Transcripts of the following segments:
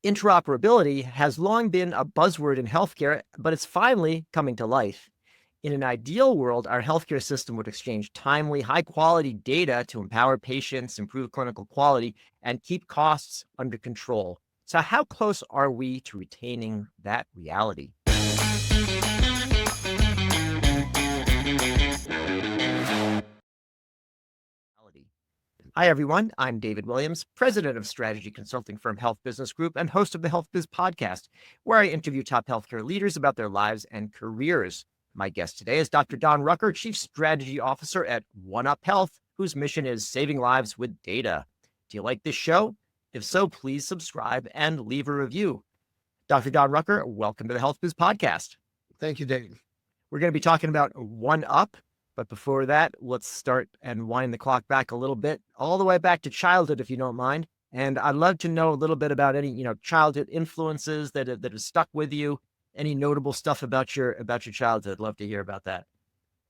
Interoperability has long been a buzzword in healthcare, but it's finally coming to life. In an ideal world, our healthcare system would exchange timely, high quality data to empower patients, improve clinical quality, and keep costs under control. So, how close are we to retaining that reality? Hi, everyone. I'm David Williams, president of strategy consulting firm Health Business Group and host of the HealthBiz Podcast, where I interview top healthcare leaders about their lives and careers. My guest today is Dr. Don Rucker, Chief Strategy Officer at One Up Health, whose mission is saving lives with data. Do you like this show? If so, please subscribe and leave a review. Dr. Don Rucker, welcome to the HealthBiz Podcast. Thank you, David. We're going to be talking about One Up. But before that, let's start and wind the clock back a little bit, all the way back to childhood, if you don't mind. And I'd love to know a little bit about any, childhood influences that have stuck with you. Any notable stuff about your childhood? I'd love to hear about that.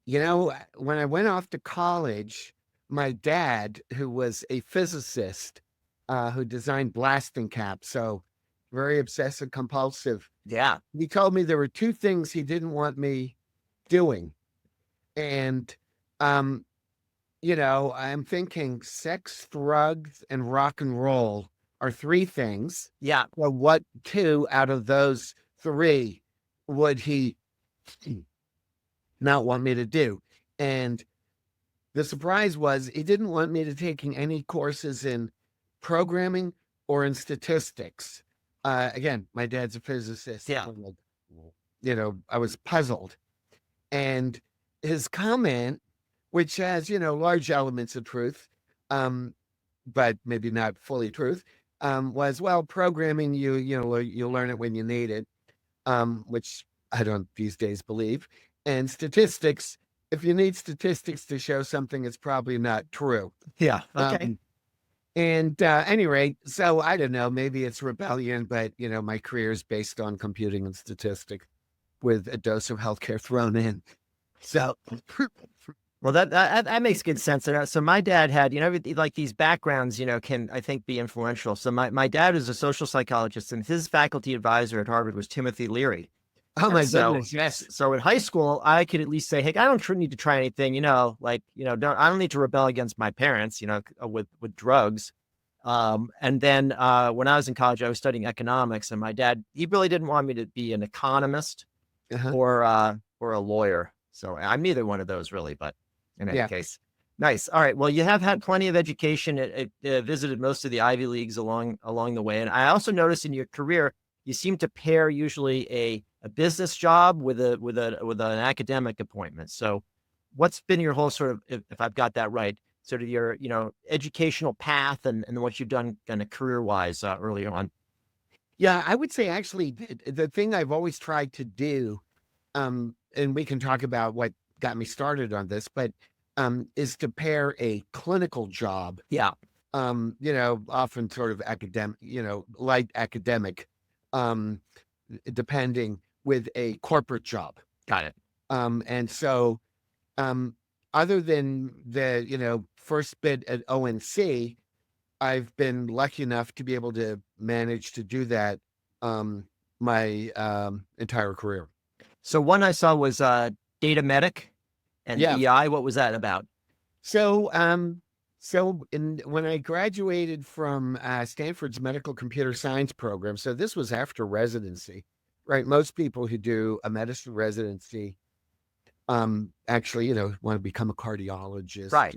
When I went off to college, my dad, who was a physicist, who designed blasting caps, so very obsessive compulsive. Yeah. He told me there were two things he didn't want me doing. And, I'm thinking sex, drugs, and rock and roll are three things. Yeah. Well, what two out of those three would he not want me to do? And the surprise was he didn't want me to taking any courses in programming or in statistics. Again, my dad's a physicist. Yeah. I was puzzled. And his comment, which has, large elements of truth, but maybe not fully truth, was, well, programming, you'll learn it when you need it, which I don't these days believe. And statistics, if you need statistics to show something, it's probably not true. Yeah. Okay. At any rate, so I don't know, maybe it's rebellion, but, my career is based on computing and statistics with a dose of healthcare thrown in. So, well, that makes good sense. So my dad had, like these backgrounds, can, I think, be influential. So my dad is a social psychologist, and his faculty advisor at Harvard was Timothy Leary. Oh my goodness, yes. So in high school, I could at least say, hey, I don't need to try anything, I don't need to rebel against my parents, with drugs. And then when I was in college, I was studying economics, and my dad, he really didn't want me to be an economist or a lawyer. So I'm neither one of those really, but in any case, nice. All right. Well, you have had plenty of education. Visited most of the Ivy Leagues along the way. And I also noticed in your career, you seem to pair usually a business job with an academic appointment. So what's been your whole sort of, if I've got that right, sort of your, educational path and what you've done kind of career-wise earlier on? Yeah, I would say actually the thing I've always tried to do, and we can talk about what got me started on this, but is to pair a clinical job. Yeah. Often sort of academic, light academic, depending, with a corporate job. Got it. And so, other than the, first bit at ONC, I've been lucky enough to be able to manage to do that my entire career. So one I saw was Data Medic and EI. What was that about? So when I graduated from Stanford's medical computer science program, so this was after residency, right? Most people who do a medicine residency actually, want to become a cardiologist, right?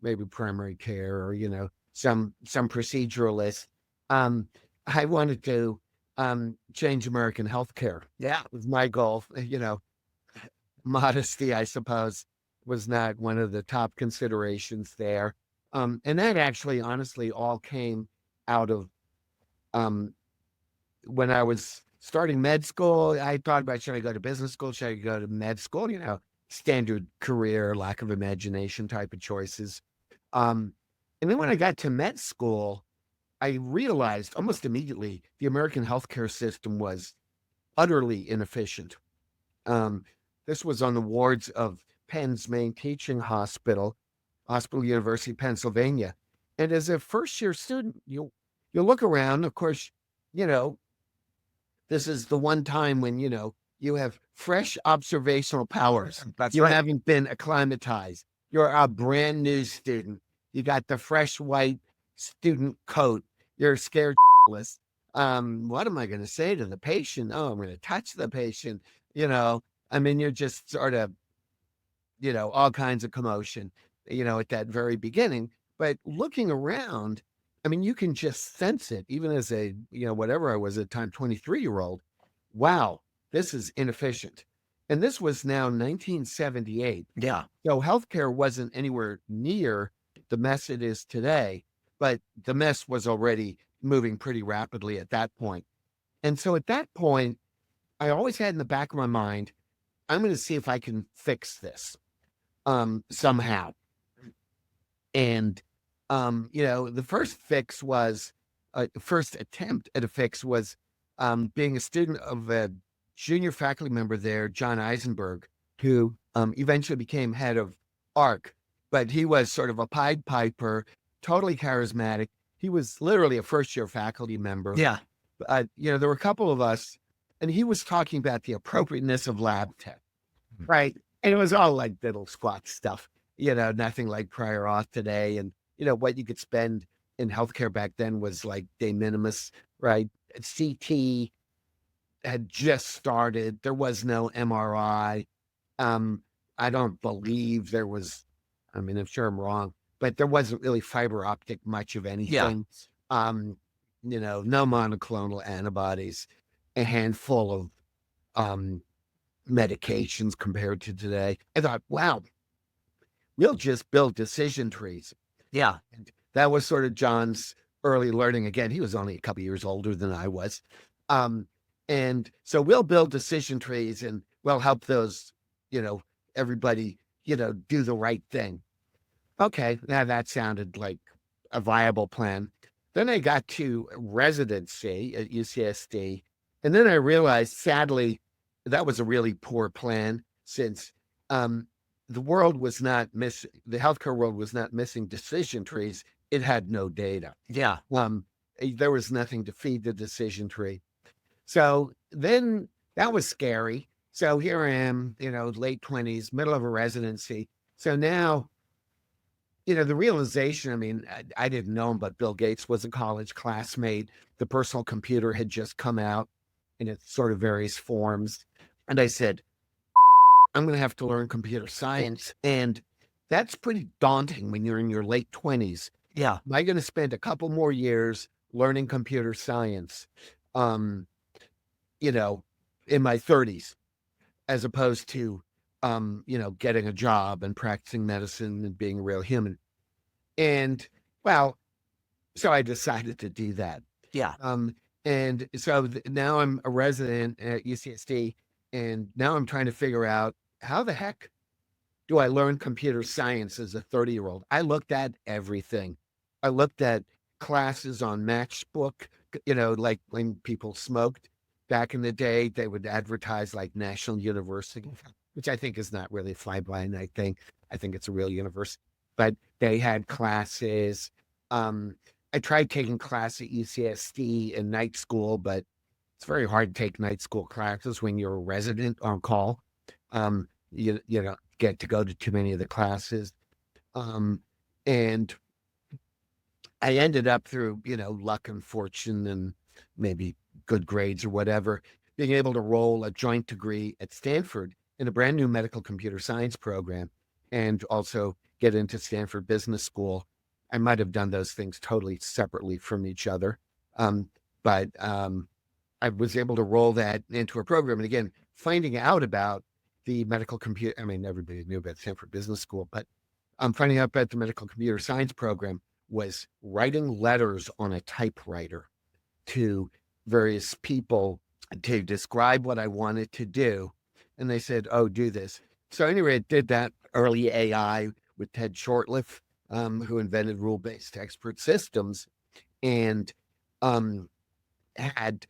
Maybe primary care, or, some proceduralist. I wanted to change American healthcare. Yeah. Was my goal. Modesty, I suppose, was not one of the top considerations there. And that actually, honestly, all came out of when I was starting med school. I thought about, should I go to business school? Should I go to med school? Standard career, lack of imagination type of choices. And then when I got to med school, I realized almost immediately the American healthcare system was utterly inefficient. This was on the wards of Penn's main teaching hospital, University of Pennsylvania. And as a first-year student, you look around. Of course, you know, this is the one time when, you have fresh observational powers. That's You right. haven't been acclimatized. You're a brand new student. You got the fresh white student coat. You're scared shitless. What am I going to say to the patient? Oh, I'm going to touch the patient. You know, I mean, you're just sort of, all kinds of commotion, at that very beginning. But looking around, I mean, you can just sense it, even as a, whatever I was at the time, 23-year-old. Wow, this is inefficient. And this was now 1978. Yeah. So healthcare wasn't anywhere near the mess it is today, but the mess was already moving pretty rapidly at that point. And so at that point, I always had in the back of my mind, I'm going to see if I can fix this somehow. And, the first attempt at a fix was being a student of a junior faculty member there, John Eisenberg, who eventually became head of ARC. But he was sort of a Pied Piper, totally charismatic. He was literally a first-year faculty member. Yeah. There were a couple of us, and he was talking about the appropriateness of lab tech, right? And it was all like little squat stuff, nothing like prior auth today. And, what you could spend in healthcare back then was like de minimis, right? CT had just started. There was no MRI. I don't believe there was, I mean, I'm sure I'm wrong, but there wasn't really fiber optic much of anything. No monoclonal antibodies, a handful of medications compared to today. I thought, wow, we'll just build decision trees. Yeah. And that was sort of John's early learning. Again, he was only a couple years older than I was. And so we'll build decision trees and we'll help those, everybody, do the right thing. Okay, now that sounded like a viable plan. Then I got to residency at UCSD. And then I realized, sadly, that was a really poor plan since the healthcare world was not missing decision trees. It had no data. Yeah. There was nothing to feed the decision tree. So then that was scary. So here I am, late 20s, middle of a residency. So now, the realization, I mean, I didn't know him, but Bill Gates was a college classmate. The personal computer had just come out in its sort of various forms. And I said, I'm going to have to learn computer science. And that's pretty daunting when you're in your late 20s. Yeah. Am I going to spend a couple more years learning computer science, in my 30s, as opposed to, getting a job and practicing medicine and being a real human? And well, so I decided to do that. Yeah. And so now I'm a resident at UCSD, and now I'm trying to figure out how the heck do I learn computer science as a 30-year-old? I looked at everything. I looked at classes on Matchbook, like when people smoked back in the day, they would advertise like National University, which I think is not really a fly-by-night thing. I think it's a real university. But they had classes. I tried taking class at UCSD in night school, but it's very hard to take night school classes when you're a resident on call. You don't get to go to too many of the classes. And I ended up through, luck and fortune and maybe good grades or whatever, being able to roll a joint degree at Stanford in a brand new medical computer science program and also get into Stanford Business School. I might have done those things totally separately from each other. But I was able to roll that into a program. And again, finding out about the medical computer, I mean, everybody knew about Stanford Business School, but finding out about the medical computer science program was writing letters on a typewriter to various people to describe what I wanted to do. And they said, oh, do this. So anyway, I did that early AI with Ted Shortliff, who invented rule-based expert systems, and had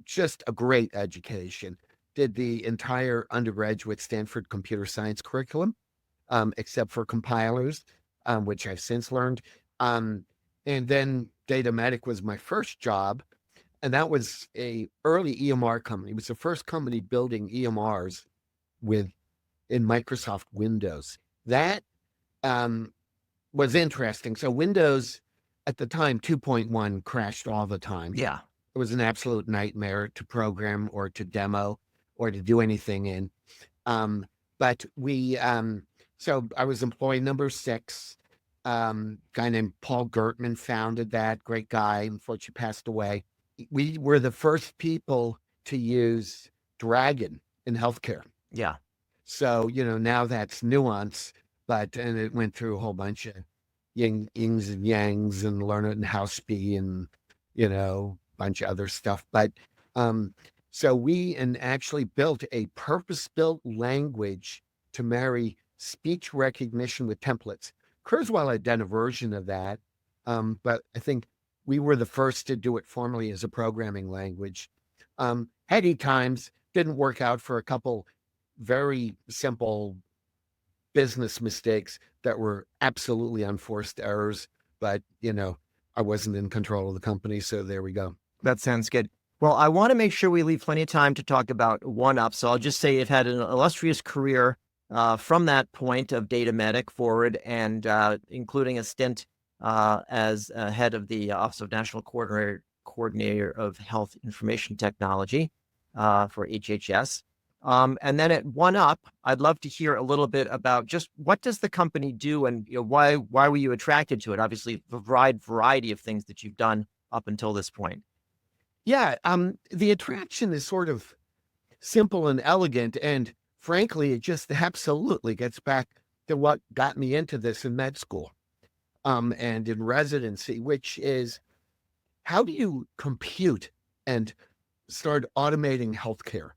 just a great education. Did the entire undergraduate Stanford computer science curriculum, except for compilers, which I've since learned. And then Data Medic was my first job. And that was a early EMR company. It was the first company building EMRs in Microsoft Windows. That was interesting. So Windows at the time, 2.1 crashed all the time. Yeah. It was an absolute nightmare to program or to demo or to do anything in. But so I was employee number 6. Guy named Paul Gertman founded that. Great guy. Unfortunately, passed away. We were the first people to use Dragon in healthcare. Yeah. So, now that's Nuance, and it went through a whole bunch of yings and yangs and learn it in Houseby and, a bunch of other stuff. But so we actually built a purpose-built language to marry speech recognition with templates. Kurzweil had done a version of that, but I think we were the first to do it formally as a programming language. Heady times, didn't work out for a couple very simple business mistakes that were absolutely unforced errors, but I wasn't in control of the company, so there we go. That sounds good. Well, I want to make sure we leave plenty of time to talk about OneUp. So I'll just say you've had an illustrious career from that point of data medic forward, and including a stint as head of the Office of National Coordinator of Health Information Technology for HHS. And then at OneUp, I'd love to hear a little bit about just what does the company do, and why were you attracted to it? Obviously, the variety of things that you've done up until this point. Yeah, the attraction is sort of simple and elegant, and frankly, it just absolutely gets back to what got me into this in med school and in residency, which is, how do you compute and start automating healthcare,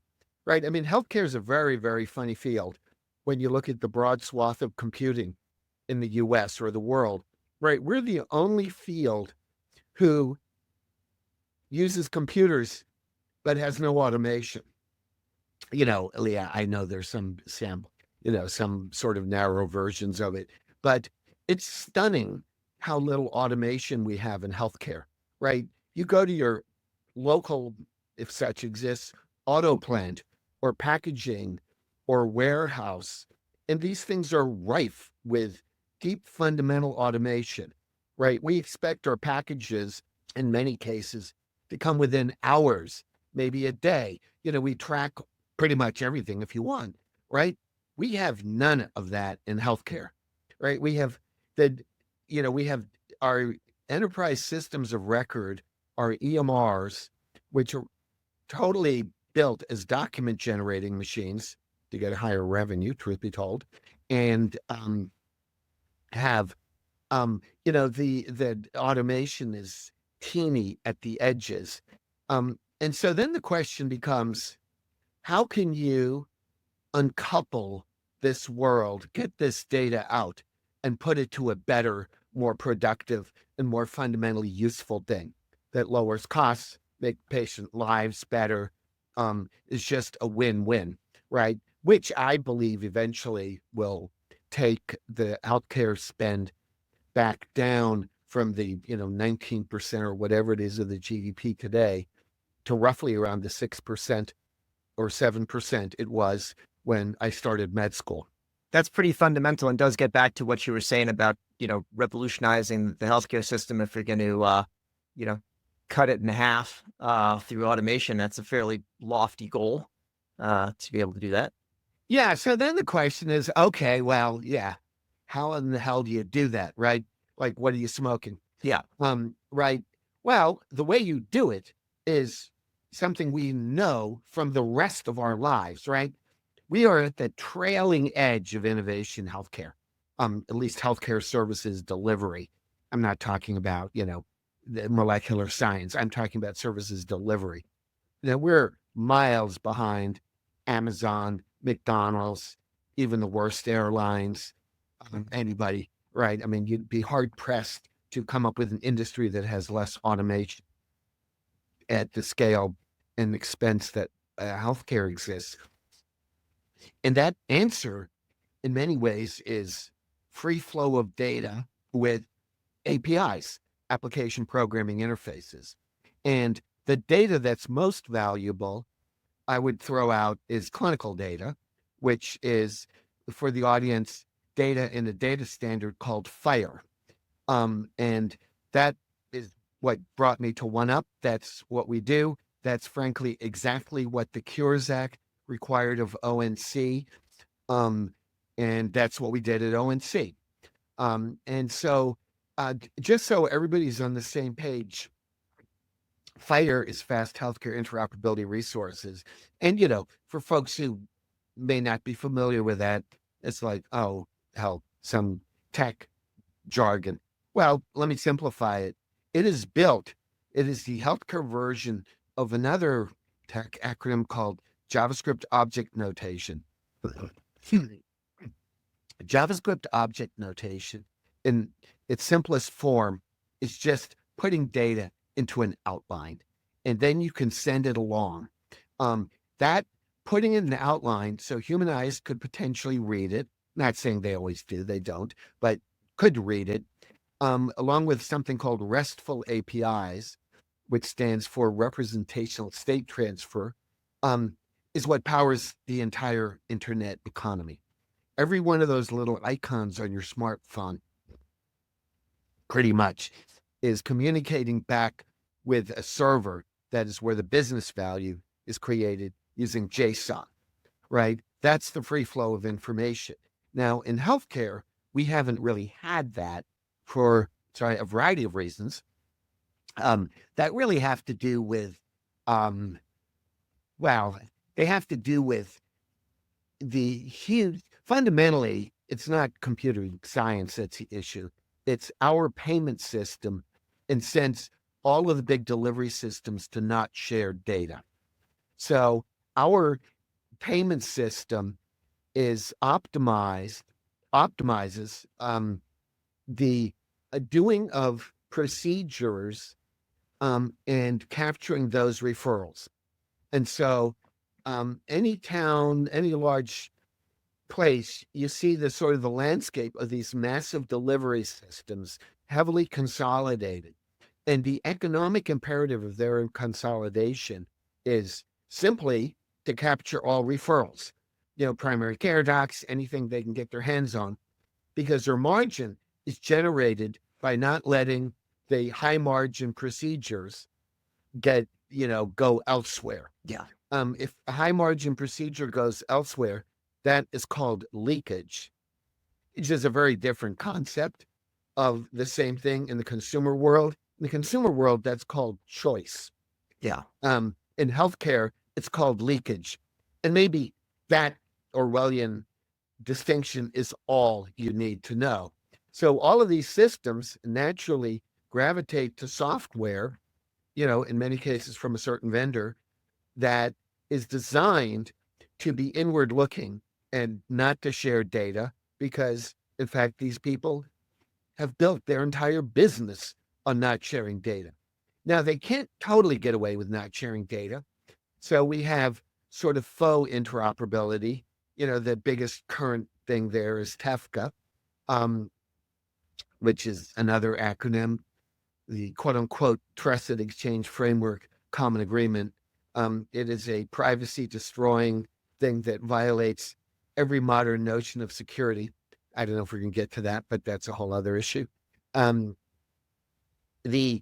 right? I mean, healthcare is a very, very funny field when you look at the broad swath of computing in the US or the world, right? We're the only field who uses computers but has no automation. Yeah, I know there's some sort of narrow versions of it, but it's stunning how little automation we have in healthcare, right? You go to your local, if such exists, auto plant or packaging or warehouse, and these things are rife with deep fundamental automation, right? We expect our packages, in many cases, to come within hours, maybe a day. We track pretty much everything if you want, right? We have none of that in healthcare, right? We have our enterprise systems of record, our EMRs, which are totally built as document generating machines to get a higher revenue, truth be told, and have the automation is teeny at the edges. And so then the question becomes, how can you uncouple this world, get this data out, and put it to a better, more productive, and more fundamentally useful thing that lowers costs, make patient lives better, is just a win-win, right? Which I believe eventually will take the healthcare spend back down from the 19% or whatever it is of the GDP today to roughly around the 6% or 7% it was when I started med school. That's pretty fundamental, and does get back to what you were saying about revolutionizing the healthcare system. If you're going to cut it in half through automation, that's a fairly lofty goal to be able to do that. Yeah. So then the question is, okay, well, yeah, how in the hell do you do that, right? Like, what are you smoking? Yeah. Right. Well, the way you do it is something we know from the rest of our lives, right? We are at the trailing edge of innovation in healthcare, at least healthcare services delivery. I'm not talking about, the molecular science. I'm talking about services delivery. We're miles behind Amazon, McDonald's, even the worst airlines, anybody, right? I mean, you'd be hard pressed to come up with an industry that has less automation at the scale and expense that healthcare exists. And that answer, in many ways, is free flow of data with APIs, application programming interfaces. And The data that's most valuable, I would throw out, is clinical data, which is, for the audience, data in a data standard called FHIR. And that is what brought me to OneUp. That's what we do. That's frankly exactly what the Cures Act required of ONC. And that's what we did at ONC. And so just so everybody's on the same page, FHIR is Fast Healthcare Interoperability Resources. And, for folks who may not be familiar with that, it's like, oh, hell, some tech jargon. Well, let me simplify it. It is the healthcare version of another tech acronym called JavaScript Object Notation. JavaScript Object Notation, in its simplest form, is just putting data into an outline, and then you can send it along. That putting in an outline so human eyes could potentially read it, not saying they always do, they don't, but could read it, along with something called RESTful APIs, which stands for Representational State Transfer, is what powers the entire internet economy. Every one of those little icons on your smartphone, pretty much, is communicating back with a server that is where the business value is created using JSON, right? That's the free flow of information. Now, in healthcare, we haven't really had that for a variety of reasons that really have to do with, they have to do with the huge, fundamentally, it's not computer science that's the issue. It's our payment system, and since all of the big delivery systems to not share data. So our payment system is optimizes the doing of procedures and capturing those referrals. And so any town, any large place, you see the sort of the landscape of these massive delivery systems, heavily consolidated. And the economic imperative of their consolidation is simply to capture all referrals, primary care docs, anything they can get their hands on, because their margin is generated by not letting the high margin procedures go elsewhere. Yeah. If a high margin procedure goes elsewhere, that is called leakage, which is a very different concept of the same thing in the consumer world. In the consumer world, that's called choice. Yeah. In healthcare, it's called leakage. And maybe that Orwellian distinction is all you need to know. So all of these systems naturally gravitate to software, in many cases from a certain vendor, that is designed to be inward looking and not to share data, because in fact, these people have built their entire business on not sharing data. Now, they can't totally get away with not sharing data. So we have sort of faux interoperability. The biggest current thing there is TEFCA, which is another acronym, the quote unquote Trusted Exchange Framework Common Agreement. It is a privacy destroying thing that violates every modern notion of security. I don't know if we can get to that, but that's a whole other issue. The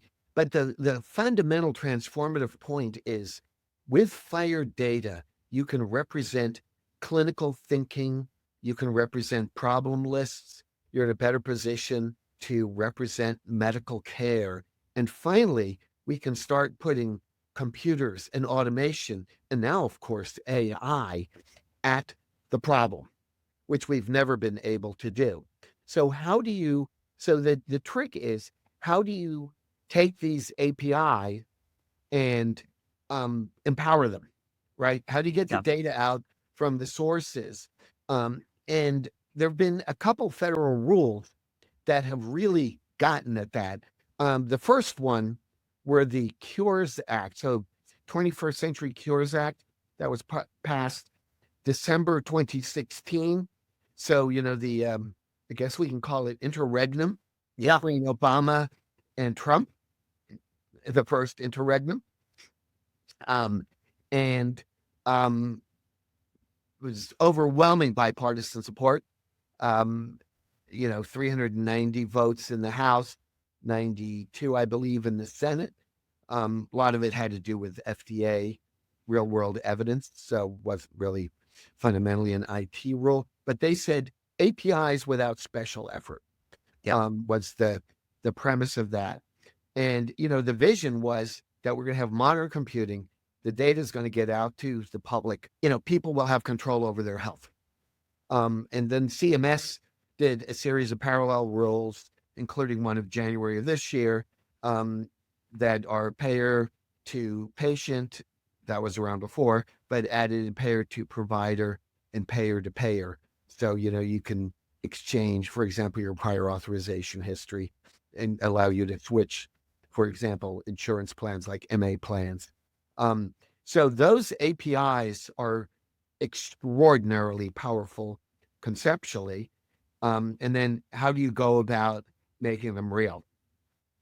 fundamental transformative point is, with FHIR data, you can represent clinical thinking, you can represent problem lists, you're in a better position to represent medical care. And finally, we can start putting computers and automation, and now, of course, AI, at the problem, which we've never been able to do. So the trick is, how do you take these API and empower them, right? How do you get the data out from the sources? And there have been a couple federal rules that have really gotten at that. The first one were the Cures Act. So 21st Century Cures Act, that was passed December 2016. So, I guess we can call it interregnum between Obama and Trump, the first interregnum. Um, and was overwhelming bipartisan support. 390 votes in the House, 92, I believe, in the Senate. A lot of it had to do with FDA, real world evidence, so wasn't really fundamentally an IT rule. But they said APIs without special effort was the premise of that. And the vision was that we're going to have modern computing. The data is going to get out to the public. People will have control over their health. And then CMS did a series of parallel rules, including one of January of this year, that are payer to patient. That was around before, but added payer to provider and payer to payer. So, you can exchange, for example, your prior authorization history and allow you to switch, for example, insurance plans like MA plans. So those APIs are extraordinarily powerful conceptually. And then how do you go about making them real?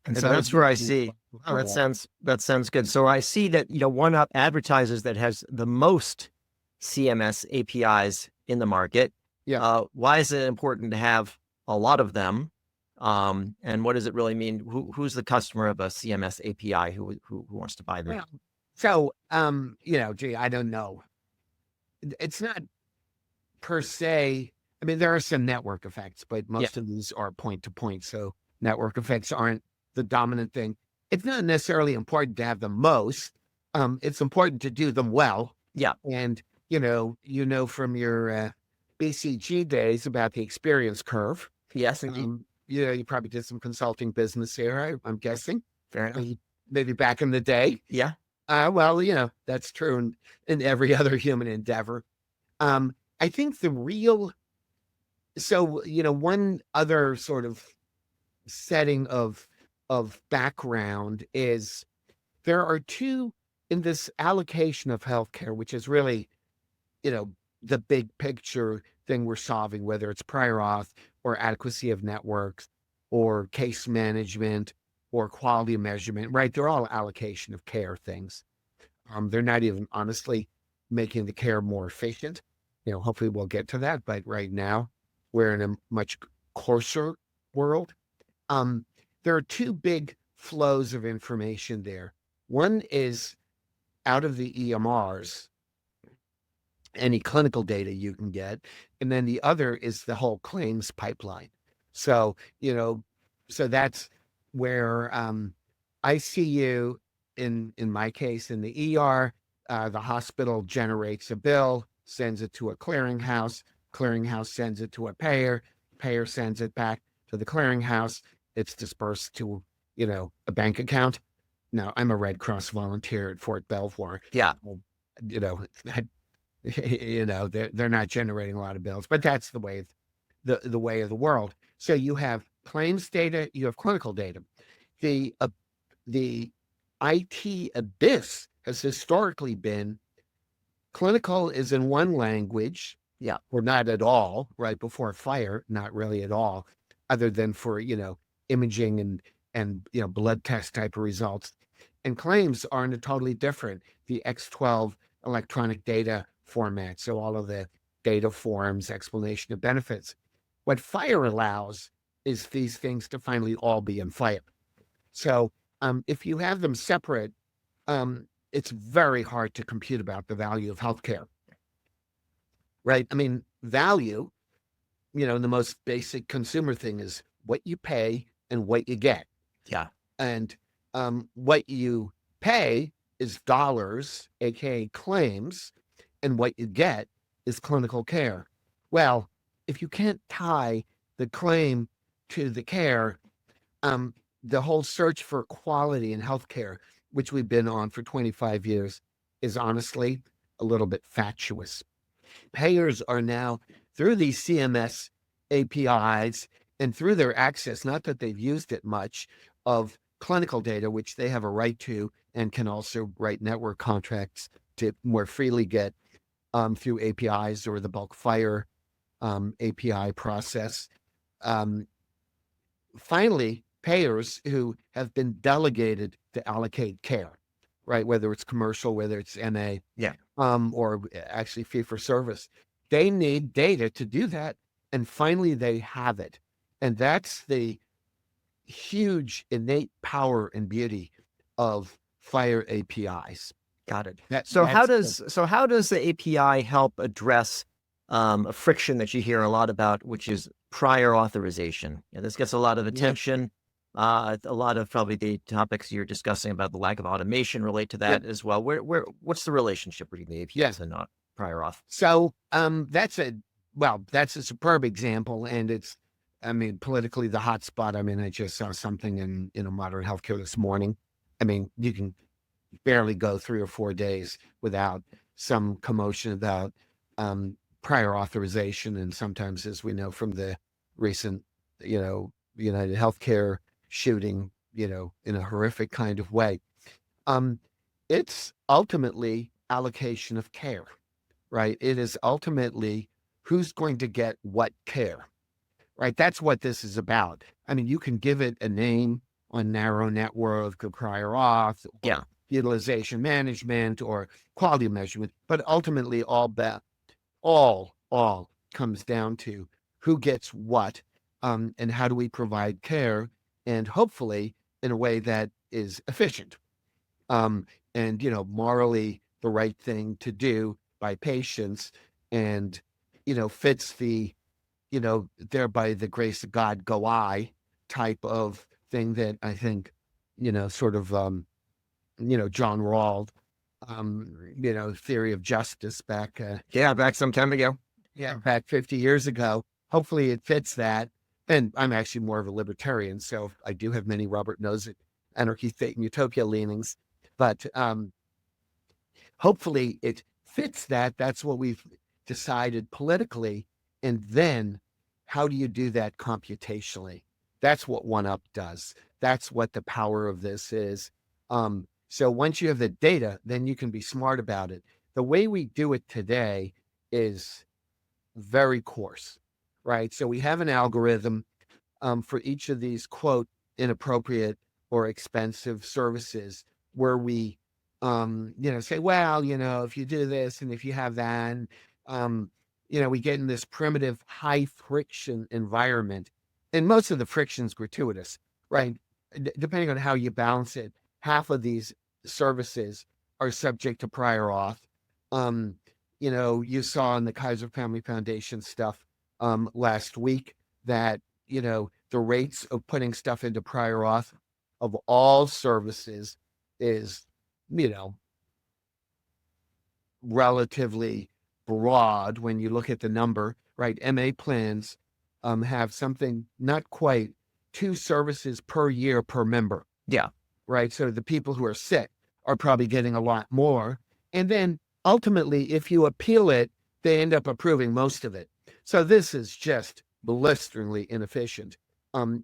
And so that's where I see. Oh, that sounds good. So I see that one up advertisers that has the most CMS APIs in the market. Yeah. Why is it important to have a lot of them? And what does it really mean? Who's the customer of a CMS API who wants to buy them? Well, so I don't know. It's not per se. I mean, there are some network effects, but most of these are point to point. So network effects aren't the dominant thing. It's not necessarily important to have the most. It's important to do them well. Yeah. And, from your BCG days about the experience curve. Yes. You probably did some consulting business here, I'm guessing. Fair enough. Maybe back in the day. Yeah. Well, that's true in every other human endeavor. I think one other sort of setting of background is there are two in this allocation of healthcare, which is really, the big picture thing we're solving, whether it's prior auth or adequacy of networks or case management or quality measurement, right? They're all allocation of care things. They're not even honestly making the care more efficient. Hopefully we'll get to that. But right now we're in a much coarser world. There are two big flows of information there. One is out of the EMRs, any clinical data you can get. And then the other is the whole claims pipeline. So, so that's where I see you in my case, in the ER, the hospital generates a bill, sends it to a clearinghouse sends it to a payer sends it back to the clearinghouse. It's dispersed to, a bank account. Now, I'm a Red Cross volunteer at Fort Belvoir. Yeah. They're not generating a lot of bills, but that's the way the way of the world. So you have claims data, you have clinical data. The IT abyss has historically been clinical is in one language, or not at all, right before fire, not really at all, other than for imaging and blood test type of results. And claims are in a totally different, the X12 electronic data format. So all of the data forms, explanation of benefits. What fire allows is these things to finally all be in fire. So if you have them separate, it's very hard to compute about the value of healthcare, right? I mean, value, the most basic consumer thing is what you pay and what you get. Yeah. And what you pay is dollars, aka claims, and what you get is clinical care. Well, if you can't tie the claim to the care, the whole search for quality in healthcare, which we've been on for 25 years, is honestly a little bit fatuous. Payers are now, through these CMS APIs and through their access, not that they've used it much, of clinical data, which they have a right to and can also write network contracts to more freely get through APIs or the bulk fire API process. Finally, payers who have been delegated to allocate care, right? Whether it's commercial, whether it's MA, Yeah. or actually fee for service. They need data to do that. And finally, they have it. And that's the huge innate power and beauty of Fire APIs. Got it. That So how that's does the API help address a friction that you hear a lot about, which is prior authorization? Yeah, this gets a lot of yeah, attention. A lot of probably the topics you're discussing about the lack of automation relate to yeah, that as well. What's the relationship between the yeah. APIs and not prior auth? So that's a superb example, and it's, I mean, politically the hot spot. I mean, I just saw something in Modern Healthcare this morning. I mean, you can barely go 3 or 4 days without some commotion about prior authorization, and sometimes, as we know from the recent, United Healthcare shooting, in a horrific kind of way, um, it's ultimately allocation of care, right? It is ultimately who's going to get what care, right? That's what this is about. I mean, you can give it a name on narrow network, prior auth, or Yeah. utilization management, or quality measurement, but ultimately all comes down to who gets what, and how do we provide care, and hopefully in a way that is efficient, um, and morally the right thing to do by patients, and fits the thereby the grace of God go I type of thing that I think sort of John Rawls, theory of justice back Yeah, back some time ago. back 50 years ago. Hopefully it fits that. And I'm actually more of a libertarian, so I do have many Robert Nozick anarchy, fate, and utopia leanings. But hopefully it fits that. That's what we've decided politically. And then how do you do that computationally? That's what OneUp does. That's what the power of this is. So once you have the data, then you can be smart about it. The way we do it today is very coarse, right? So we have an algorithm for each of these, quote, inappropriate or expensive services, where we, say, well, if you do this and if you have that, and, we get in this primitive high friction environment. And most of the friction is gratuitous, right? Depending on how you balance it, half of these services are subject to prior auth. Um, you saw in the Kaiser Family Foundation stuff last week that, the rates of putting stuff into prior auth of all services is, you know, relatively broad when you look at the number, right? MA plans have something not quite 2 services per year per member, Yeah. right? So the people who are sick are probably getting a lot more. And then ultimately, if you appeal it, they end up approving most of it. So this is just blisteringly inefficient,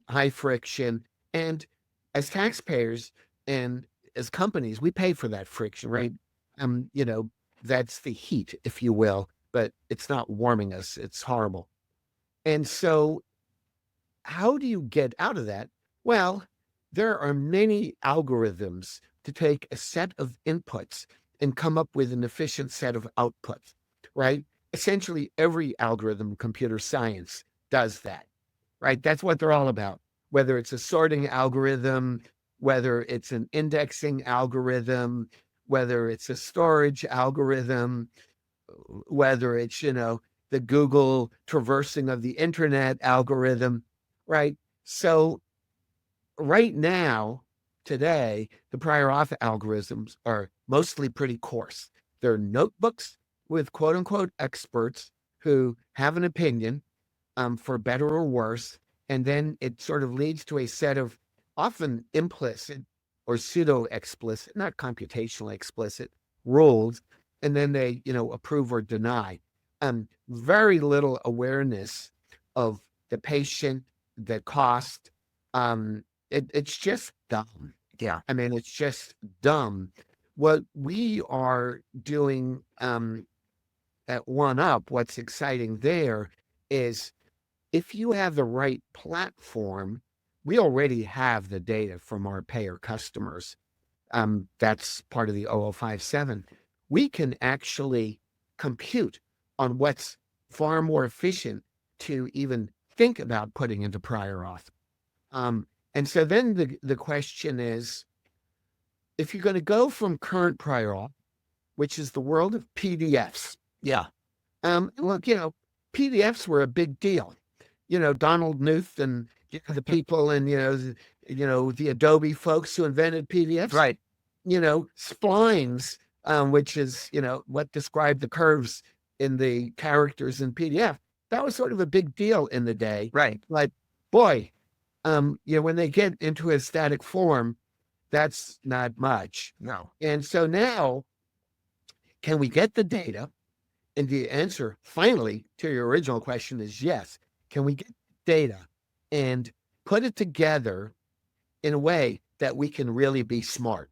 high friction. And as taxpayers and as companies, we pay for that friction, right? Um, you know, that's the heat, if you will, but it's not warming us. It's horrible. And so how do you get out of that? Well, there are many algorithms to take a set of inputs and come up with an efficient set of outputs, right? Essentially, every algorithm in computer science does that, right? That's what they're all about. Whether it's a sorting algorithm, whether it's an indexing algorithm, whether it's a storage algorithm, whether it's, the Google traversing of the internet algorithm, right? So right now, today, the prior auth algorithms are mostly pretty coarse. They're notebooks with quote unquote experts who have an opinion, for better or worse. And then it sort of leads to a set of often implicit or pseudo explicit, not computationally explicit rules. And then they, approve or deny. Very little awareness of the patient, the cost. It's just dumb. Yeah. I mean, it's just dumb. What we are doing at OneUp, what's exciting there is if you have the right platform, we already have the data from our payer customers. that's part of the 0057, we can actually compute on what's far more efficient to even think about putting into prior auth. And so then the question is, if you're going to go from current prior auth, which is the world of PDFs. Yeah. Look, PDFs were a big deal. Donald Knuth and the people and, the Adobe folks who invented PDFs. Right. Splines, which is, what described the curves in the characters in PDF. That was sort of a big deal in the day. Right. Like, boy, when they get into a static form, that's not much. No. And so now, can we get the data? And the answer, finally, to your original question is yes. Can we get data and put it together in a way that we can really be smart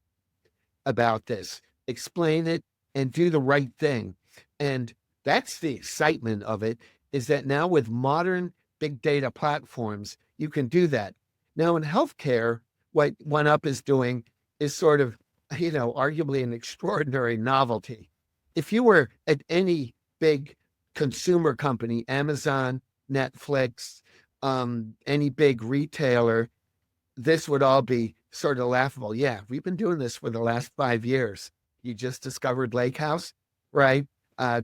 about this, explain it, and do the right thing? And that's the excitement of it, is that now with modern big data platforms, you can do that. Now in healthcare, what OneUp is doing is sort of, arguably an extraordinary novelty. If you were at any big consumer company, Amazon, Netflix, any big retailer, this would all be sort of laughable. Yeah, we've been doing this for the last 5 years. You just discovered Lakehouse, right?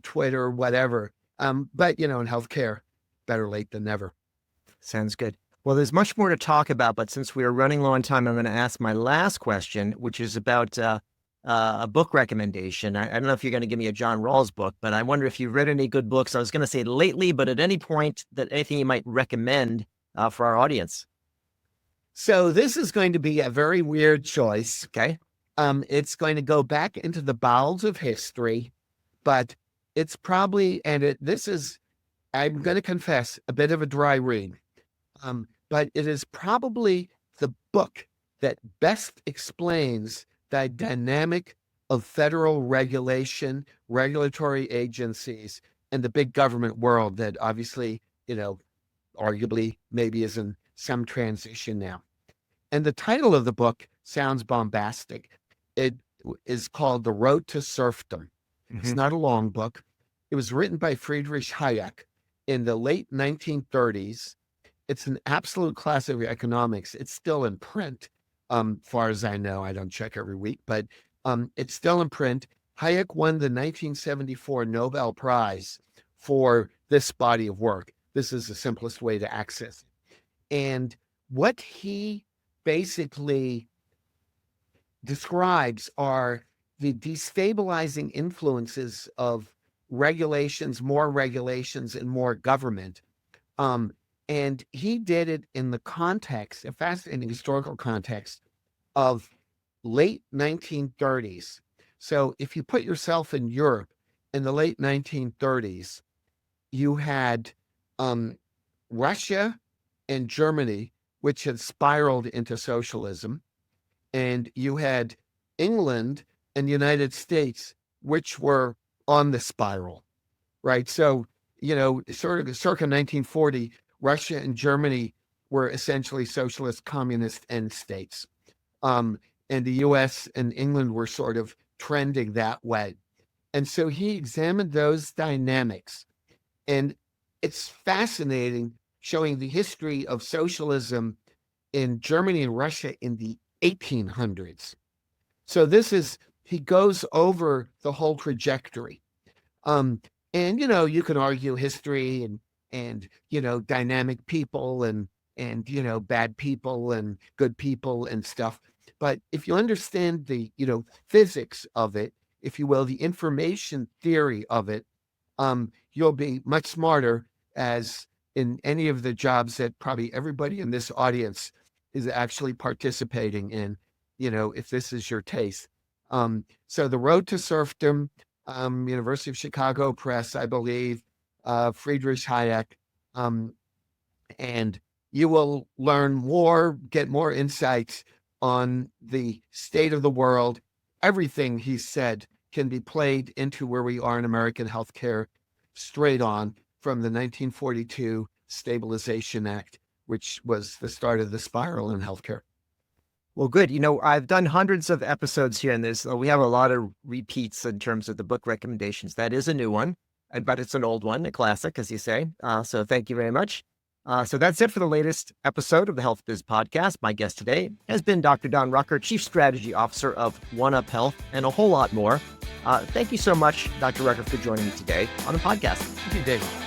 Twitter, whatever. But, in healthcare, better late than never. Sounds good. Well, there's much more to talk about, but since we are running low on time, I'm going to ask my last question, which is about a book recommendation. I don't know if you're going to give me a John Rawls book, but I wonder if you've read any good books. I was going to say lately, but at any point, that anything you might recommend for our audience. So this is going to be a very weird choice. Okay. It's going to go back into the bowels of history, but it's probably, this is, I'm going to confess, a bit of a dry read. But it is probably the book that best explains the dynamic of federal regulation, regulatory agencies, and the big government world that obviously, arguably maybe is in some transition now. And the title of the book sounds bombastic. It is called The Road to Serfdom. Mm-hmm. It's not a long book. It was written by Friedrich Hayek in the late 1930s. It's an absolute classic of economics. It's still in print, far as I know. I don't check every week, but it's still in print. Hayek won the 1974 Nobel Prize for this body of work. This is the simplest way to access it. And what he basically describes are the destabilizing influences of regulations, and more government. And he did it in the context, a fascinating historical context of late 1930s. So if you put yourself in Europe in the late 1930s, you had Russia and Germany, which had spiraled into socialism, and you had England and the United States, which were on the spiral, right? So, sort of circa 1940, Russia and Germany were essentially socialist communist end states. And the US and England were sort of trending that way. And so he examined those dynamics. And it's fascinating showing the history of socialism in Germany and Russia in the 1800s. So he goes over the whole trajectory. And, you can argue history and dynamic people and bad people and good people and stuff. But if you understand the, physics of it, if you will, the information theory of it, you'll be much smarter, as in any of the jobs that probably everybody in this audience is actually participating in, if this is your taste. So The Road to Serfdom, University of Chicago Press, I believe, Friedrich Hayek, and you will learn more, get more insights on the state of the world. Everything he said can be played into where we are in American healthcare straight on from the 1942 Stabilization Act, which was the start of the spiral in healthcare. Well, good. I've done hundreds of episodes here in this. So we have a lot of repeats in terms of the book recommendations. That is a new one, but it's an old one, a classic, as you say. So thank you very much. So that's it for the latest episode of the HealthBiz Podcast. My guest today has been Dr. Don Rucker, Chief Strategy Officer of One Up Health, and a whole lot more. Thank you so much, Dr. Rucker, for joining me today on the podcast. Thank you, David.